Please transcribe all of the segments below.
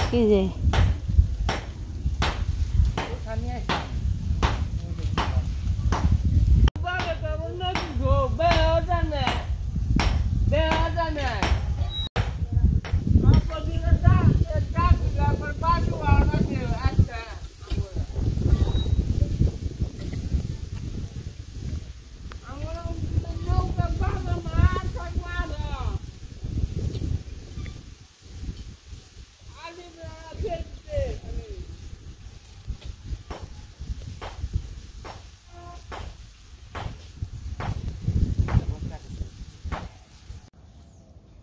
কি যে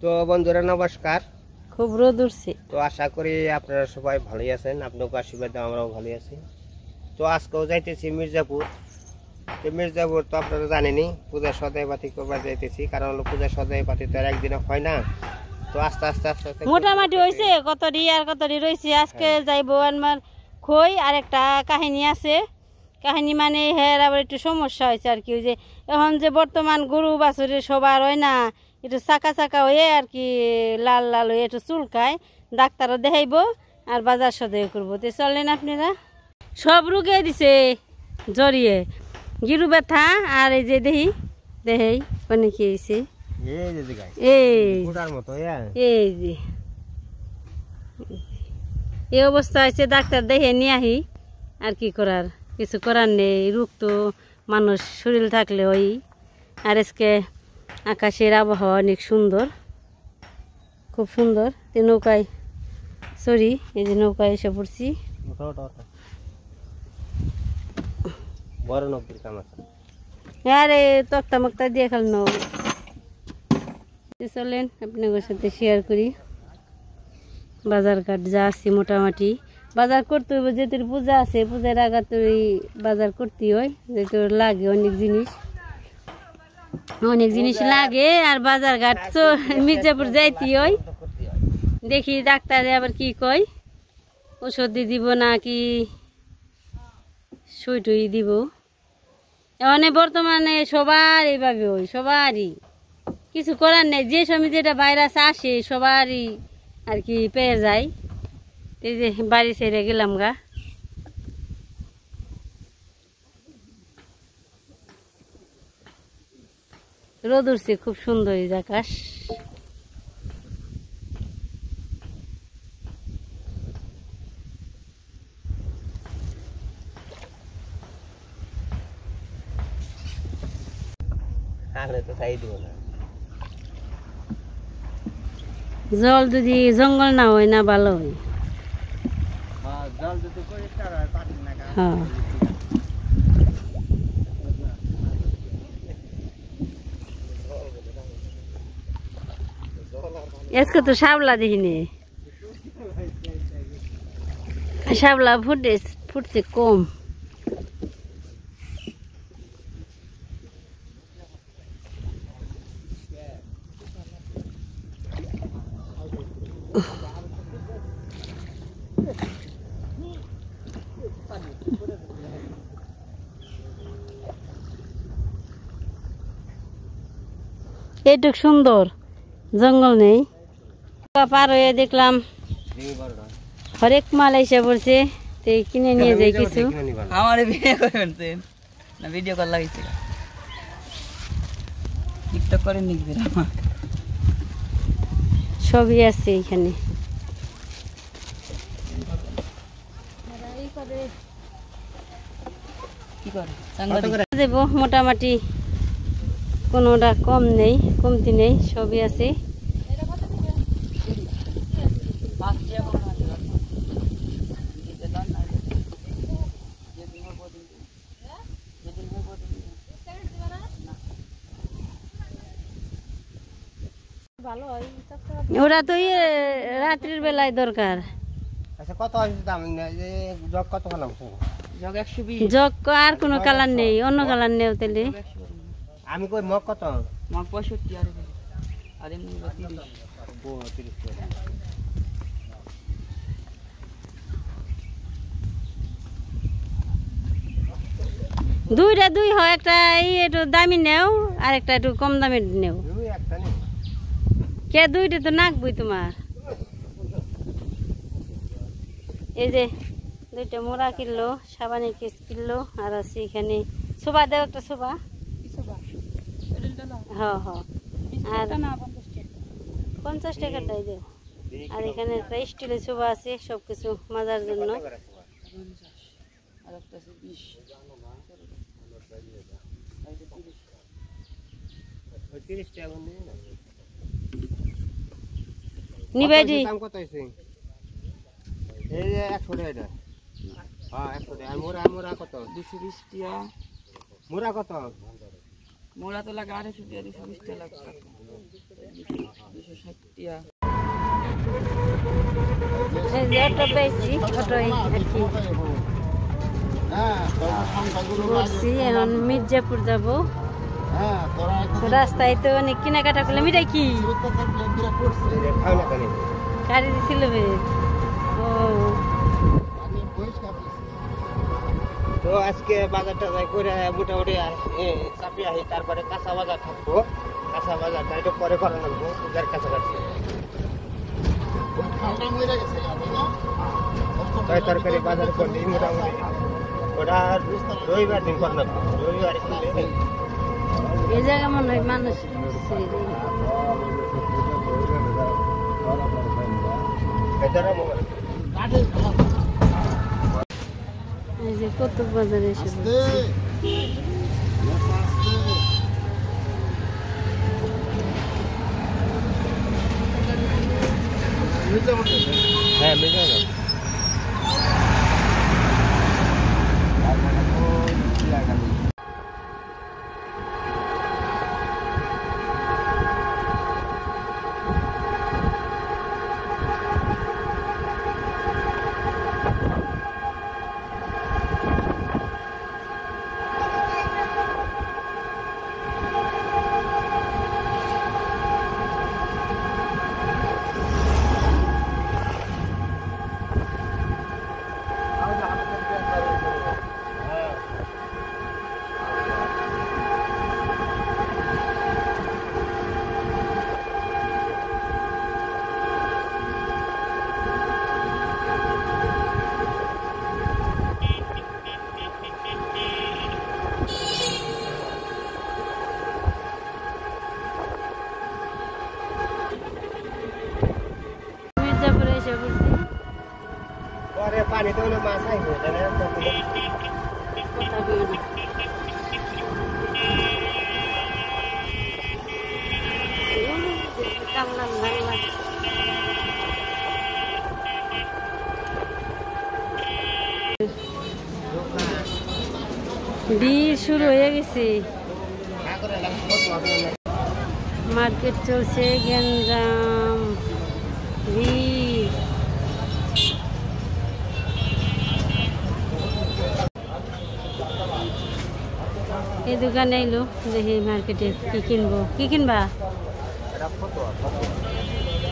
তো বন্ধুরা নমস্কার। খুব রোদ উঠছে, তো আশা করি আপনারা সবাই ভালোই আছেন, আপনাকে আশীর্বাদে আমরাও ভালোই আছি। তো আজকেও যাইতেছি মির্জাপুর। তো মির্জাপুর তো আপনারা জানেনই পূজার সদাই পাতি করবার যাইতেছি, কারণ হলো পূজার সদাই পাতি তো আর একদিনে হয় না। তো আস্তে আস্তে আস্তে আস্তে মোটামুটি হয়েছে, কতটি আর কতটি রয়েছে। আজকে যাইবো আমার খই। আর একটা কাহিনী আছে, কাহিনী মানে হ্যাঁ আবার একটু সমস্যা হয়েছে আর কি। ওই যে এখন যে বর্তমান গরু বাছুরের সবার হয় না, একটু চাকা চাকা হয়ে আর কি লাল লাল হয়ে একটু চুলকায়, ডাক্তারও দেখাইব আর বাজার সদাই করবো। তো চলেন আপনারা। সব রুগে দিছে জড়িয়ে, গিরু ব্যথা আর এই যে দেহি দেহেই মানে কি হয়েছে এই অবস্থা হয়েছে। ডাক্তার দেখে নিয়ে আহি, আর কি করার, কিছু করার নেই। রোগ তো মানুষ শরীর থাকলে ওই। আর আজকে আকাশের আবহাওয়া অনেক সুন্দর, খুব সুন্দর। নৌকায় সরি, এই যে নৌকায় এসে পড়ছি। আরে তক্তা মক্তা দিয়ে খেলনো। চলেন আপনাদের সাথে শেয়ার করি বাজার ঘাট যা আছে। মোটামুটি বাজার করতে হবে, যেহেতু পূজা আছে, পূজার আগে তো বাজার করতে হয়, যেহেতু লাগে অনেক জিনিস লাগে। আর বাজার ঘাট তো মির্জাপুর যাইতে হয়। দেখি ডাক্তারে আবার কি কয়, ওষুধ দিব না কি সুই টুই দিব। মানে বর্তমানে সবার এইভাবে হয়, সবারই কিছু করার নেই। যে সময় যেটা ভাইরাস আসে সবারই আর কি পেয়ে যায়। এই যে বাড়ি ছেড়ে গেলাম গা। রোদ উঠছে, খুব সুন্দর এই আকাশ। জল যদি জঙ্গল না হয় না ভালো হয়। হ্যাঁ আজকে তো শাপলা দেখিনি, শাপলা ফুটছে কম। এইটুক সুন্দর, জঙ্গল নেই। পার হয়ে দেখলাম হরেক মাল এসে পড়ছে, কিনে নিয়ে যাই কিছু। আমার ভিডিও কল লাগিয়েছে, টিকটক করে নিবে সবই আছে এখানে। দেবো মোটামুটি, কোনোটা কম নেই, কমতি নেই, সবই আছে। ওরা তো রাত্রির বেলায় দরকার। জগ আর কোনো কালার নেই, অন্য কালার নেই তাহলে। আমি কই মগ কত? মগ 65 আর এমনি 30। দুইটা দুই হয়, একটা একটু দামি নেও আর একটা একটু কম দামের নেও। কে দুইটা তো নাকবই তোমার। এই যে দুইটা মোড়া কিনলো, সাবানের কেস কিনলো, আর আছে এখানে সোবা দেও একটা সোবা। হ্যাঁ হ্যাঁ, আর 50 টাকাটাই দেও। আর এখানে একটা স্টিলের সোবা আছে সবকিছু মাজার জন্য। নিবেদি দাম কত হয়েছে? এই যে 100 টাকা এটা। হ্যাঁ 100 টাকা। আর মোরা মোরা কত? 220 টাকা। মোরা কত? মোড়া তো লাগে 250 টাকা, 220 টাকা লাগে। 260 টাকা। এই যে একটা পেয়েছি, ওটাই আর কি বলছি। এখন মির্জাপুর যাবো, রাস্তায় তো অনেক কেনাকাটা করলাম। এটাই কি গাড়ি দিছিল ও? তো আজকে বাজারটা যাই করে মোটামুটি চাপি আহি, তারপরে কাঁচা বাজার থাকবো। কাঁচা বাজারটা একটু পরে করা লাগবো, পূজার কাছাকাছি। তরকারি বাজার করলে মোটামুটি ওটা রবিবার দিন করা লাগবো। রবিবার এই জায়গা মনে হয় মানুষ এই যে কত বাজারে এসে হ্যাঁ মিলে মির্জাপুরে এসে পড়ছি। পরে পানি তো হলো মাছ আইবো, জানেন তো? কথা বলো না। কামলাম বাংলা ভিড় শুরু হয়ে গেছে। মার্কেট চলছে, গ্যাঞ্জাম, ভিড়। এই দোকানে এলো, দেখি মার্কেটে কি কিনবো। কি কিনবা?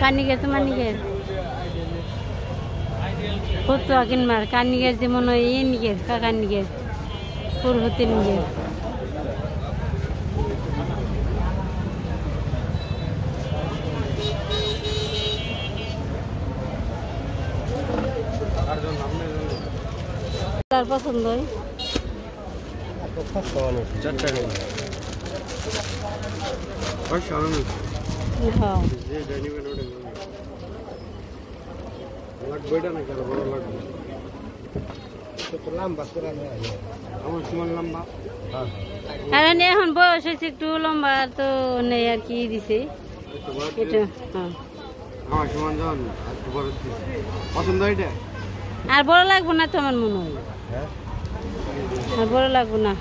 কানিগের, তোমার নিগের কত কিনবার? কানিগের যে মনে হয় নিগের, কাকার নিগের, পুরহতের নিগের। তার পছন্দ হয়। হ্যাঁ কারণ এখন বয়স হয়েছে একটু লম্বা, তো নেই আর কি দিছে এটা। আর বড় লাগবো না তো আমার মনে হয়, আর বড় লাগবো না।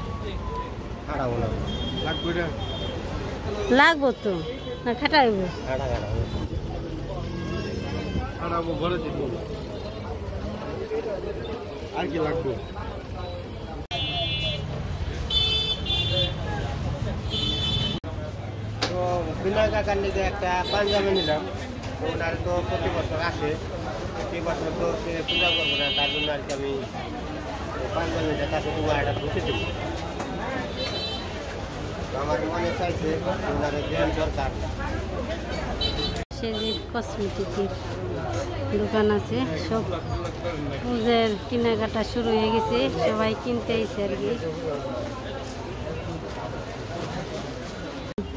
লাগবো তো না, খাটা হইব। আর কি লাগবে? তো বিনয় কাকার নিকে একটা পাঞ্জাবি নিলাম। ওনার তো প্রতি বছর আসে, প্রতি বছর তো সে পূজা করবো না, তার জন্য আর কি আমি পাঞ্জাবিটা তাকে তোমার একটা বুঝে দেব। আমার মনে চাইছে ওনার দেন দরকার। পাশে যে কসমেটিকের দোকান আছে, সব পূজার কেনাকাটা শুরু হয়ে গেছে, সবাই কিনতে আইছে আর কি।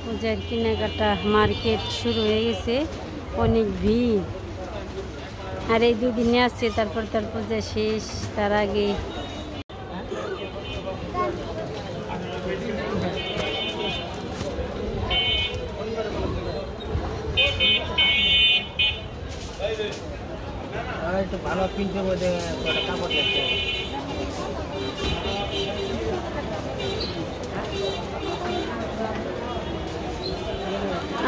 পূজার কেনাকাটা মার্কেট শুরু হয়ে গেছে, অনেক ভিড়। আর এই দুদিনে আসছে, তারপর পূজা শেষ। তার আগে ভালো প্রিন্টের মধ্যে কাপড় দেখতে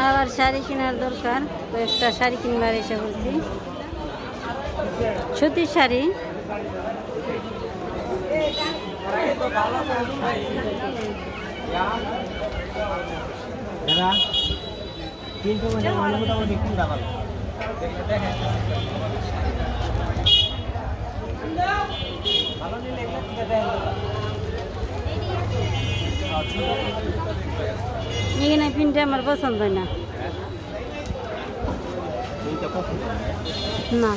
আবার শাড়ি কেনার দরকার, কয়েকটা শাড়ি কিনবার এসে বলছি। সুতির শাড়ি প্রিন্টের মধ্যে মোটামুটি কোনটা ভালো? এখানে প্রিন্টটা আমার পছন্দ হয় না। না,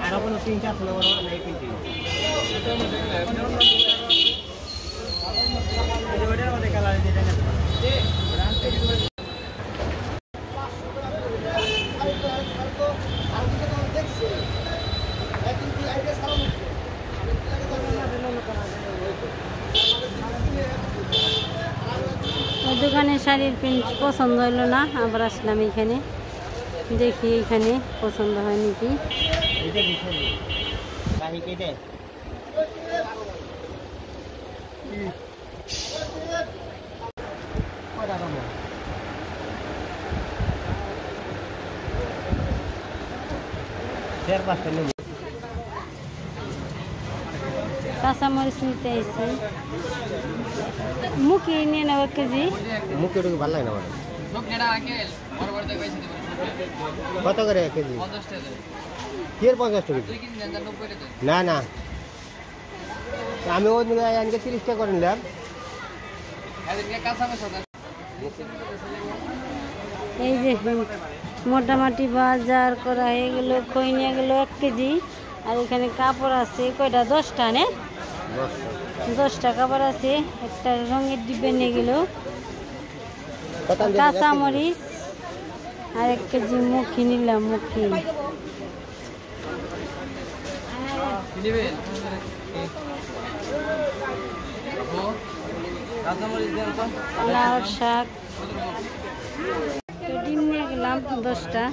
আরো কোনো প্রিন্ট আছে না? এই প্রিন্টিং ওই দোকানে শাড়ির প্রিন্ট পছন্দ হলো না, আবার আসলাম এখানে, দেখি এখানে পছন্দ হয় নাকি। কাঁচামরিচ নিতে আইছি, মুখি নিয়ে নেব 1 কেজি। মুখে ওটা ভালো লাগে না আমার। কত করে 1 কেজি? 50 টাকা। না না, আমি ওই আনকে 30 টাকা করে নিলাম। এই যে মোটামুটি বাজার করা হয়ে গেল, খই নিয়ে গেল 1 কেজি। আর এখানে কাপড় আছে কয়টা? 10টা নে, 10টা কাপড় আছে। একটা রঙের ডিব্বে নিয়ে গেল, কাঁচামরিচ আর 1 কেজি মুখি নিলাম। মুখি লাউ শাক, ডিম নিয়ে গেলাম 10টা।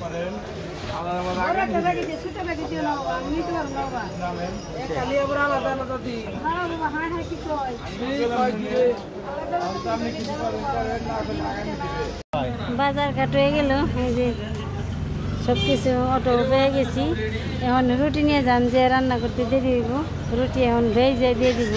বাজার ঘাট হয়ে গেল, এই যে সব কিছু অটো পেয়ে গেছি। এখন রুটি নিয়ে যান, যে রান্না করতে দিয়ে দিব। রুটি এখন ভেজে দিয়ে দিব।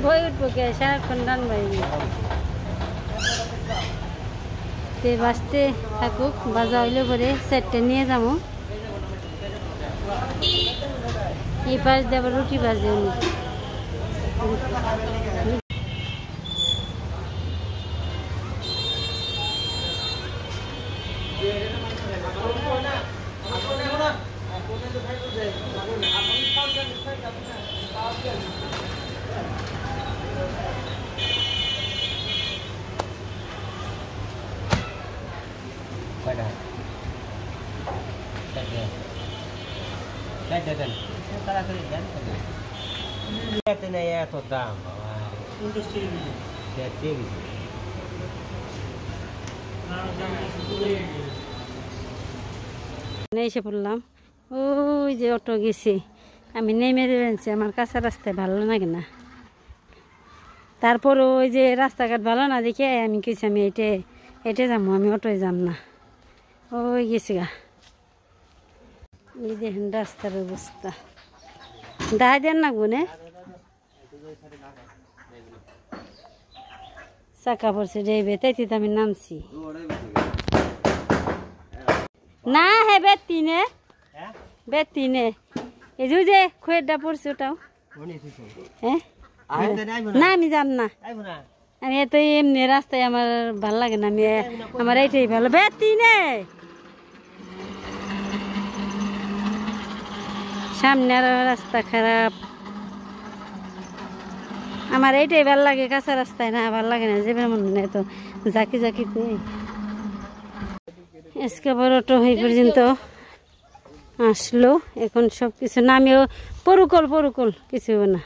বই উঠবো কে, সারাক্ষণ ডান বাইবি। তে বাঁচতে থাকুক, বাজা হইলে পরে সেটটা নিয়ে যাবো। এই পাশ দিয়ে আবার রুটি বাজে উনি। এত দাম এসে পড়লাম ওই যে অটো গেছে, আমি নেমে দেবেছি, আমার কাঁচা রাস্তায় ভালো লাগে না। তারপর ওই যে রাস্তাঘাট ভালো না দেখে আমি কিছু আমি এটে যাবো, আমি অটোয় যাম না। ওই গেছি গা, এই দেখেন রাস্তার অবস্থা, দায় দেন না গুনে চাকা পড়ছে ডেবে, তাইতে তো আমি নামছি না। হে বেতিনে বেতিনে এই যে খোয়েরটা পড়ছে ওটাও। হ্যাঁ না আমি যাম না, আমি এত এমনি রাস্তায় আমার ভাল লাগে না, আমি আমার এইটাই ভালো। বেতিনে সামনে আর রাস্তা খারাপ, আমার এইটাই ভাল লাগে, কাঁচা রাস্তায় না ভাল লাগে না, যাবে মনে না এত জাকি জাকিতে। আজকে বড় অটো এই পর্যন্ত আসলো, এখন সব কিছু নামেও পরুকল কিছু না।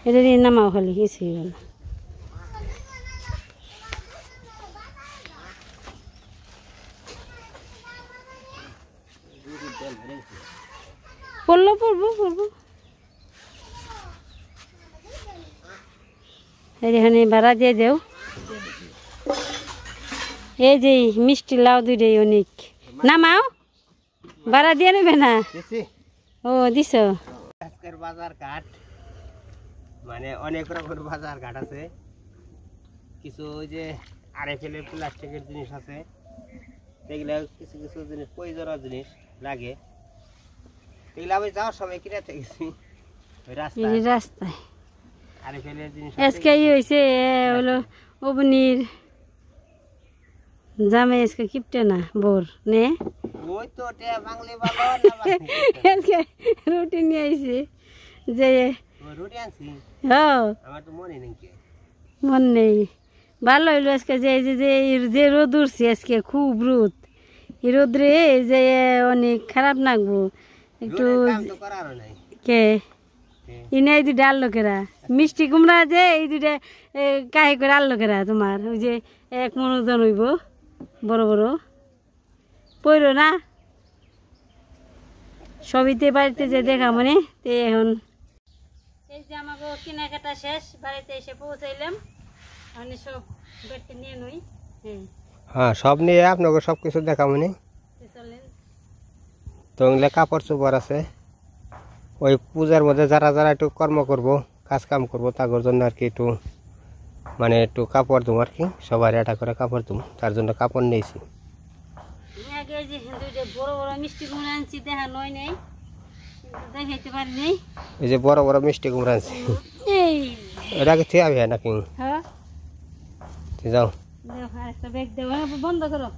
এটা দিয়ে নামাও খালি, কিছুই না। পড়বো এখানে ভাড়া দিয়ে দেও। এই যে মিষ্টি লাউ দুইটাই অনেক, নামাও ভাড়া দিয়ে নেবে না। ও দিছ। আজকের বাজার ঘাট মানে অনেক রকমের বাজার ঘাট আছে, কিছু ওই যে আরএফএল প্লাস্টিকের জিনিস আছে, এগুলা কিছু কিছু জিনিস প্রয়োজনীয় জিনিস লাগে, এগুলা আমি যাওয়ার সময় কিনাতে গেছি রাস্তায়। আরএফএল জিনিস আজকে হয়েছে হলো অবনির জামে আজকে কিপটে না বোর নে, ওই তো বাংলি ভালো আজকে রুটি নিয়ে আইছে যে রুটি আনছি, আমার তো মনে নেই, মন নেই। ভালো হইলো আজকে যে রোদ উঠছে আজকে, খুব রোদ, এই রোদ্রে যে অনেক খারাপ লাগবো একটু। কে ইনা এই দুইটা আল লোকেরা মিষ্টি কুমড়া যে এই দুইটা কাহে করে আল লোকেরা তোমার, ওই যে এক মনোজন হইব বড় বড় পইরো না সবিতে বাড়িতে যে দেখা মানে। তে এখন এই যে আমাকে কেনাকাটা শেষ, বাড়িতে এসে পৌঁছাইলাম, মানে সব বেডতে নিয়ে নই। হ্যাঁ সব নিয়ে আপনাকে সব কিছু দেখা মানে। তো এগুলো কাপড় চোপড় আছে, ওই পূজার মধ্যে যারা যারা একটু কর্ম করব, কাজ কাম করবো, তাদের জন্য আর কি একটু মানে একটু কাপড় দেবো আর কি, সবার এটা করে কাপড় দেবো, তার জন্য কাপড় নিয়েছি। আগে যে দুইটা বড় বড় মিষ্টি কুমড়া আনছি, দেখা নয় নেই, দেখাইতে পারি নেই। এই যে বড় বড় মিষ্টি কুমড়া আনছি, এটা কি ঠিক হবে নাকি? হ্যাঁ যাও আরেকটা ব্যাগ দেবো, বন্ধ করো।